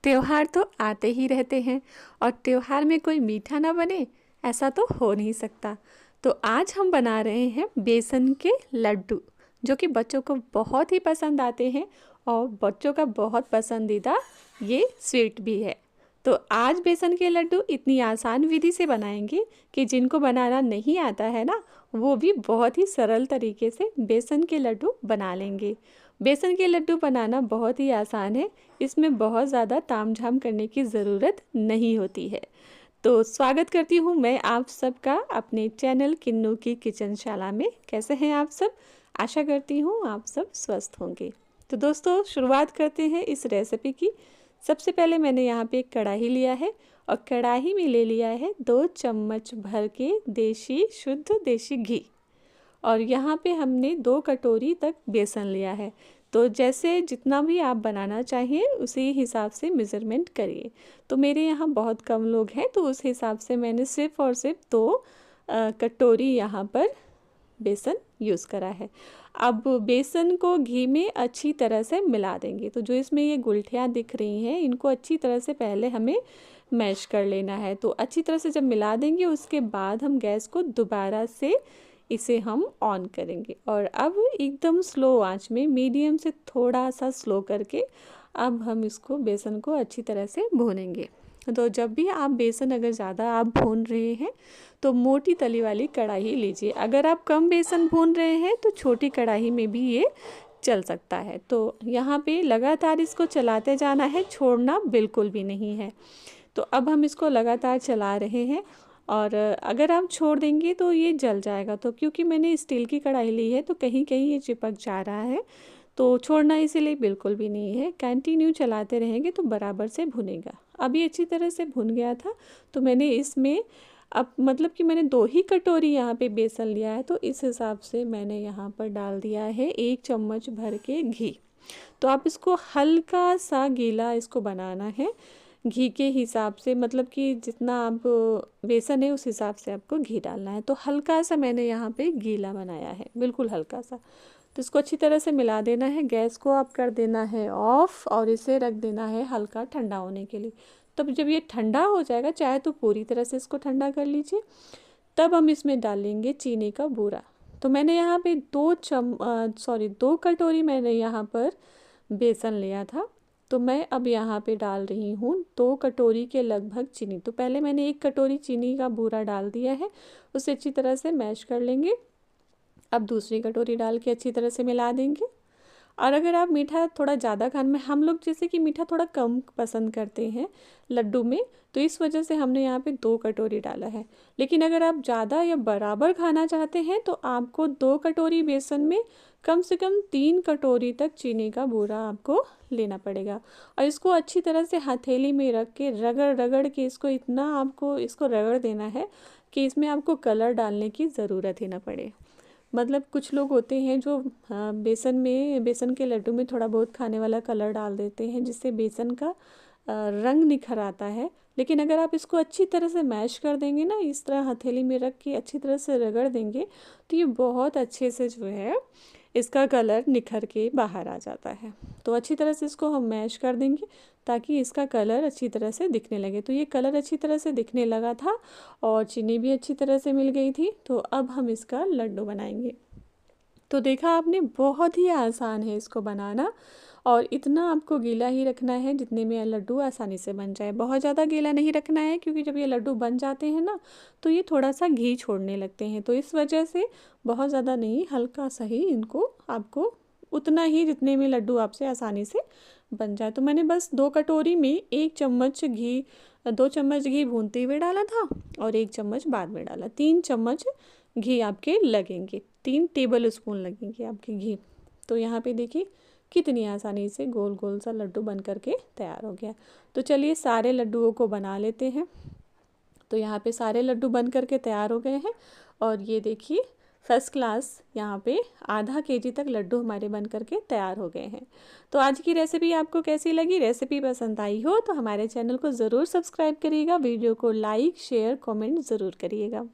त्योहार तो आते ही रहते हैं और त्योहार में कोई मीठा ना बने ऐसा तो हो नहीं सकता। तो आज हम बना रहे हैं बेसन के लड्डू, जो कि बच्चों को बहुत ही पसंद आते हैं और बच्चों का बहुत पसंदीदा ये स्वीट भी है। तो आज बेसन के लड्डू इतनी आसान विधि से बनाएंगे कि जिनको बनाना नहीं आता है ना, वो भी बहुत ही सरल तरीके से बेसन के लड्डू बना लेंगे। बेसन के लड्डू बनाना बहुत ही आसान है, इसमें बहुत ज़्यादा तामझाम करने की ज़रूरत नहीं होती है। तो स्वागत करती हूँ मैं आप सबका अपने चैनल किन्नू की किचनशाला में। कैसे हैं आप सब? आशा करती हूँ आप सब स्वस्थ होंगे। तो दोस्तों, शुरुआत करते हैं इस रेसिपी की। सबसे पहले मैंने यहाँ पे एक कढ़ाई लिया है और कढ़ाई में ले लिया है 2 चम्मच भर के शुद्ध देसी घी। और यहाँ पे हमने 2 कटोरी तक बेसन लिया है। तो जैसे जितना भी आप बनाना चाहिए उसी हिसाब से मेज़रमेंट करिए। तो मेरे यहाँ बहुत कम लोग हैं, तो उस हिसाब से मैंने सिर्फ़ और सिर्फ 2 कटोरी यहाँ पर बेसन यूज़ करा है। अब बेसन को घी में अच्छी तरह से मिला देंगे। तो जो इसमें ये गुठलियाँ दिख रही हैं, इनको अच्छी तरह से पहले हमें मैश कर लेना है। तो अच्छी तरह से जब मिला देंगे उसके बाद हम गैस को दोबारा से इसे हम ऑन करेंगे और अब एकदम स्लो आंच में, मीडियम से थोड़ा सा स्लो करके अब हम इसको बेसन को अच्छी तरह से भूनेंगे। तो जब भी आप बेसन अगर ज़्यादा आप भून रहे हैं तो मोटी तली वाली कढ़ाई लीजिए। अगर आप कम बेसन भून रहे हैं तो छोटी कढ़ाई में भी ये चल सकता है। तो यहाँ पे लगातार इसको चलाते जाना है, छोड़ना बिल्कुल भी नहीं है। तो अब हम इसको लगातार चला रहे हैं और अगर आप छोड़ देंगे तो ये जल जाएगा। तो क्योंकि मैंने स्टील की कढ़ाई ली है तो कहीं कहीं ये चिपक जा रहा है, तो छोड़ना इसीलिए बिल्कुल भी नहीं है। कंटिन्यू चलाते रहेंगे तो बराबर से भुनेगा। अब ये अच्छी तरह से भुन गया था, तो मैंने इसमें अब मतलब कि मैंने 2 ही कटोरी यहाँ पे बेसन लिया है, तो इस हिसाब से मैंने यहाँ पर डाल दिया है 1 चम्मच भर के घी। तो आप इसको हल्का सा गीला इसको बनाना है घी के हिसाब से, मतलब कि जितना आप बेसन है उस हिसाब से आपको घी डालना है। तो हल्का सा मैंने यहाँ पे गीला बनाया है, बिल्कुल हल्का सा। तो इसको अच्छी तरह से मिला देना है। गैस को आप कर देना है ऑफ और इसे रख देना है हल्का ठंडा होने के लिए। तब जब ये ठंडा हो जाएगा, चाहे तो पूरी तरह से इसको ठंडा कर लीजिए, तब हम इसमें डालेंगे चीनी का बूरा। तो मैंने यहाँ पे 2 कटोरी मैंने यहाँ पर बेसन लिया था, तो मैं अब यहाँ पे डाल रही हूँ 2 कटोरी के लगभग चीनी। तो पहले मैंने 1 कटोरी चीनी का बूरा डाल दिया है, उसे अच्छी तरह से मैश कर लेंगे। अब दूसरी कटोरी डाल के अच्छी तरह से मिला देंगे। और अगर आप मीठा थोड़ा ज़्यादा खाने में, हम लोग जैसे कि मीठा थोड़ा कम पसंद करते हैं लड्डू में, तो इस वजह से हमने यहाँ पे 2 कटोरी डाला है। लेकिन अगर आप ज़्यादा या बराबर खाना चाहते हैं तो आपको 2 कटोरी बेसन में कम से कम 3 कटोरी तक चीनी का बूरा आपको लेना पड़ेगा। और इसको अच्छी तरह से हथेली में रख के रगड़ रगड़ के इसको इतना आपको इसको रगड़ देना है कि इसमें आपको कलर डालने की ज़रूरत ही ना पड़े। मतलब कुछ लोग होते हैं जो बेसन के लड्डू में थोड़ा बहुत खाने वाला कलर डाल देते हैं, जिससे बेसन का रंग निखर आता है। लेकिन अगर आप इसको अच्छी तरह से मैश कर देंगे ना, इस तरह हथेली में रख के अच्छी तरह से रगड़ देंगे, तो ये बहुत अच्छे से जो है इसका कलर निखर के बाहर आ जाता है। तो अच्छी तरह से इसको हम मैश कर देंगे ताकि इसका कलर अच्छी तरह से दिखने लगे। तो ये कलर अच्छी तरह से दिखने लगा था और चीनी भी अच्छी तरह से मिल गई थी। तो अब हम इसका लड्डू बनाएंगे। तो देखा आपने, बहुत ही आसान है इसको बनाना और इतना आपको गीला ही रखना है जितने में लड्डू आसानी से बन जाए। बहुत ज़्यादा गीला नहीं रखना है, क्योंकि जब ये लड्डू बन जाते हैं ना तो ये थोड़ा सा घी छोड़ने लगते हैं। तो इस वजह से बहुत ज़्यादा नहीं, हल्का सा ही इनको आपको उतना ही जितने में लड्डू आपसे आसानी से बन जाए। तो मैंने बस 2 कटोरी में 1 चम्मच घी, 2 चम्मच घी भूनते हुए डाला था और 1 चम्मच बाद में डाला। 3 चम्मच घी आपके लगेंगे, 3 टेबल स्पून लगेंगे आपके घी। तो यहाँ पे देखिए कितनी आसानी से गोल गोल सा लड्डू बन करके तैयार हो गया। तो चलिए सारे लड्डुओं को बना लेते हैं। तो यहाँ पे सारे लड्डू बन करके तैयार हो गए हैं और ये देखिए फर्स्ट क्लास यहाँ पे आधा केजी तक लड्डू हमारे बन करके तैयार हो गए हैं। तो आज की रेसिपी आपको कैसी लगी? रेसिपी पसंद आई हो तो हमारे चैनल को ज़रूर सब्सक्राइब करिएगा, वीडियो को लाइक शेयर कमेंट ज़रूर करिएगा।